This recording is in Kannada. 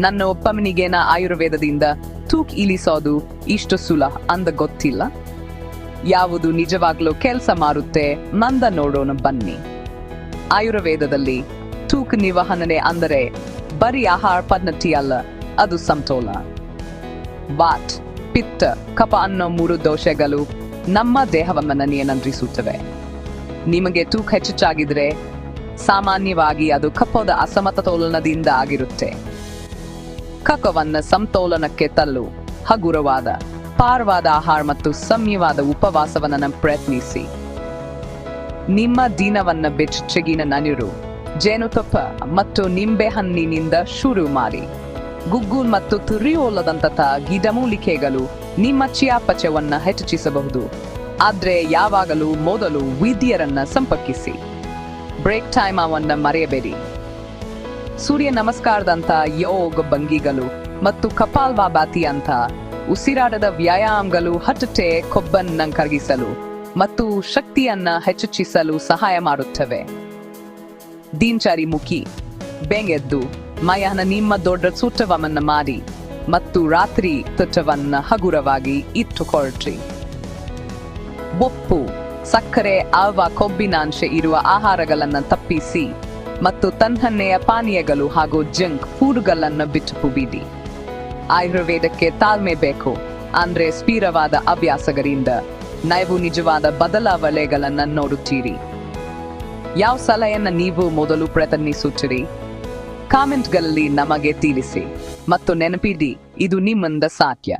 ನನ್ನ ಒಪ್ಪಮ್ಮನಿಗೇನ ಆಯುರ್ವೇದದಿಂದ ತೂಕ ಇಳಿಸೋದು ಇಷ್ಟು ಸುಲಭ ಅಂದ ಗೊತ್ತಿಲ್ಲ. ಯಾವುದು ನಿಜವಾಗ್ಲೂ ಕೆಲಸ ಮಾರುತ್ತೆ ಮಂದ ನೋಡೋಣ ಬನ್ನಿ. ಆಯುರ್ವೇದದಲ್ಲಿ ತೂಕ ನಿರ್ವಹಣೆ ಅಂದರೆ ಬರೀ ಆಹಾರ ಪದ್ಧತಿ ಅಲ್ಲ, ಅದು ಸಮತೋಲ. ವಾತ್, ಪಿತ್ತ, ಕಫ ಅನ್ನೋ 3 ದೋಷಗಳು ನಮ್ಮ ದೇಹವನ್ನು ನಿಯಂತ್ರಿಸುತ್ತವೆ. ನಿಮಗೆ ತೂಕ ಹೆಚ್ಚಾಗಿದ್ರೆ ಸಾಮಾನ್ಯವಾಗಿ ಅದು ಕಫದ ಅಸಮತೋಲನದಿಂದ ಆಗಿರುತ್ತೆ. ಕಫವನ್ನು ಸಮತೋಲನಕ್ಕೆ ತರಲು ಹಗುರವಾದ ಪಾರವಾದ ಆಹಾರ ಮತ್ತು ಸಂಯಮವಾದ ಉಪವಾಸವನ್ನು ಪ್ರಯತ್ನಿಸಿ. ನಿಮ್ಮ ದಿನವನ್ನು ಬೆಚ್ಚಗಿನ ನೀರು, ಜೇನುತುಪ್ಪ ಮತ್ತು ನಿಂಬೆಹಣ್ಣಿನಿಂದ ಶುರು ಮಾಡಿ. ಗುಗ್ಗುಲ್ ಮತ್ತು ತುರಿಯೋಲದಂತಹ ಗಿಡಮೂಲಿಕೆಗಳು ನಿಮ್ಮ ಚಯಾಪಚಯವನ್ನು ಹೆಚ್ಚಿಸಬಹುದು. ಆದ್ರೆ ಯಾವಾಗಲೂ ಮೊದಲು ವೈದ್ಯರನ್ನ ಸಂಪರ್ಕಿಸಿ. ಬ್ರೇಕ್ ಟೈಮ್ ಅನ್ನು ಮರೆಯಬೇಡಿ. ಸೂರ್ಯ ನಮಸ್ಕಾರದಂತ ಯೋಗ ಭಂಗಿಗಳು ಮತ್ತು ಕಪಾಲಭಾತಿ ಅಂತ ಉಸಿರಾಟದ ವ್ಯಾಯಾಮಗಳು ಹೊಟ್ಟೆ ಕೊಬ್ಬನ್ನು ಕರಗಿಸಲು ಮತ್ತು ಶಕ್ತಿಯನ್ನ ಹೆಚ್ಚಿಸಲು ಸಹಾಯ ಮಾಡುತ್ತವೆ. ದಿನಚರಿ ಮುಖಿ ಬೆಂಗೆದ್ದು ಮೈಯನ್ನ ನಿಮ್ಮ ದೊಡ್ಡ ಸೂಟವನ್ನ ಮಾಡಿ ಮತ್ತು ರಾತ್ರಿ ತುಟವನ್ನ ಹಗುರವಾಗಿ ಇಟ್ಟುಕೊಳ್ಳ್ರಿ. ಉಪ್ಪು, ಸಕ್ಕರೆ, ಕೊಬ್ಬಿನಾಂಶ ಇರುವ ಆಹಾರಗಳನ್ನು ತಪ್ಪಿಸಿ ಮತ್ತು ತಣ್ಣನೆಯ ಪಾನೀಯಗಳು ಹಾಗೂ ಜಂಕ್ ಫುಡ್ಗಳನ್ನು ಬಿಟ್ಟು ಬಿಡಿ. ಆಯುರ್ವೇದಕ್ಕೆ ತಾಳ್ಮೆ ಬೇಕು, ಅಂದ್ರೆ ಸ್ಥಿರವಾದ ಅಭ್ಯಾಸಗಳಿಂದ ನೀವು ನಿಜವಾದ ಬದಲಾವಣೆಗಳನ್ನು ನೋಡುತ್ತೀರಿ. ಯಾವ ಸಲಹೆಯನ್ನು ನೀವು ಮೊದಲು ಪ್ರಯತ್ನಿಸುತ್ತೀರಿ? ಕಾಮೆಂಟ್ಗಳಲ್ಲಿ ನಮಗೆ ತಿಳಿಸಿ ಮತ್ತು ನೆನಪಿಡಿ, ಇದು ನಿಮ್ಮಿಂದ ಸಾಧ್ಯ.